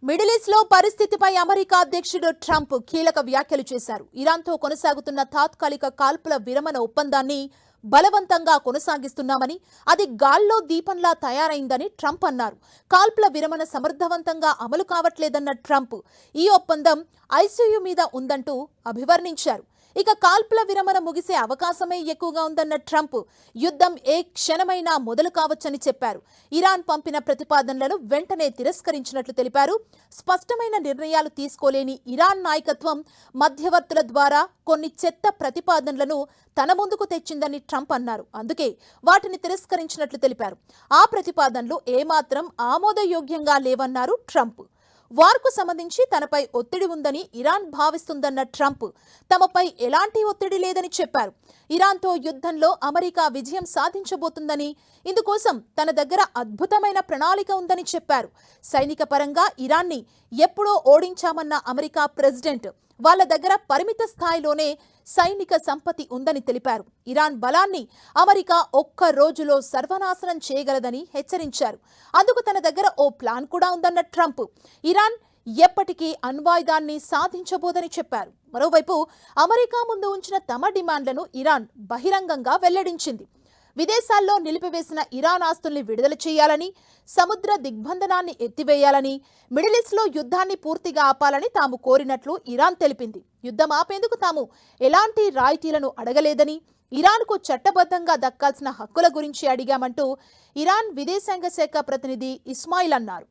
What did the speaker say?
Middle east లో పరిస్థితిపై America అధ్యక్షుడు ట్రంప్ కీలక వ్యాఖ్యలు చేశారు. ఇరాన్తో కొనసాగుతున్న తాత్కాలిక కాల్పుల విరమణ ఒప్పందాన్ని బలవంతంగా కొనసాగిస్తున్నామని, అది గాల్లో దీపంలా తయారైందని ట్రంప్ అన్నారు. కాల్పుల విరమణ సమర్థవంతంగా అమలు కావట్లేదన్న ట్రంప్ ఈ ఒప్పందం ఐసీయూ మీద ఉందంటూ అభివర్ణించారు. ఇక కాల్పుల విరమణ ముగిసే అవకాశమే ఎక్కువగా ఉందన్న ట్రంప్ యుద్ధం ఏ క్షణమైనా మొదలు కావచ్చని చెప్పారు. ఇరాన్ పంపిన ప్రతిపాదనలను వెంటనే తిరస్కరించినట్లు తెలిపారు. స్పష్టమైన నిర్ణయాలు తీసుకోలేని ఇరాన్ నాయకత్వం మధ్యవర్తుల ద్వారా కొన్ని చెత్త ప్రతిపాదనలను తన ముందుకు తెచ్చిందని ట్రంప్ అన్నారు. అందుకే వాటిని తిరస్కరించినట్లు తెలిపారు. ఆ ప్రతిపాదనలు ఏమాత్రం ఆమోదయోగ్యంగా లేవన్నారు ట్రంప్. వార్కు సంబంధించి తనపై ఒత్తిడి ఉందని ఇరాన్ భావిస్తుందన్న ట్రంప్ తమపై ఎలాంటి ఒత్తిడి లేదని చెప్పారు. ఇరాన్తో యుద్ధంలో అమెరికా విజయం సాధించబోతుందని, ఇందుకోసం తన దగ్గర అద్భుతమైన ప్రణాళిక ఉందని చెప్పారు. సైనిక పరంగా ఇరాన్ని ఎప్పుడో ఓడించామన్న అమెరికా ప్రెసిడెంట్ వాళ్ళ దగ్గర పరిమిత స్థాయిలోనే సైనిక సంపత్తి ఉందని తెలిపారు. ఇరాన్ బలాన్ని అమెరికా ఒక్క రోజులో సర్వనాశనం చేయగలదని హెచ్చరించారు. అందుకు తన దగ్గర ఓ ప్లాన్ కూడా ఉందన్న ట్రంప్ ఇరాన్ ఎప్పటికీ అణ్వాయుధాన్ని సాధించబోదని చెప్పారు. మరోవైపు అమెరికా ముందు ఉంచిన తమ డిమాండ్లను ఇరాన్ బహిరంగంగా వెల్లడించింది. విదేశాల్లో నిలిపివేసిన ఇరాన్ ఆస్తుల్ని విడుదల చేయాలని, సముద్ర దిగ్బంధనాన్ని ఎత్తివేయాలని, మిడిల్ ఈస్ట్లో యుద్ధాన్ని పూర్తిగా ఆపాలని తాము కోరినట్లు ఇరాన్ తెలిపింది. యుద్ధం ఆపేందుకు తాము ఎలాంటి రాయితీలను అడగలేదని, ఇరాన్కు చట్టబద్ధంగా దక్కాల్సిన హక్కుల గురించి అడిగామంటూ ఇరాన్ విదేశాంగ శాఖ ప్రతినిధి ఇస్మాయిల్ అన్నారు.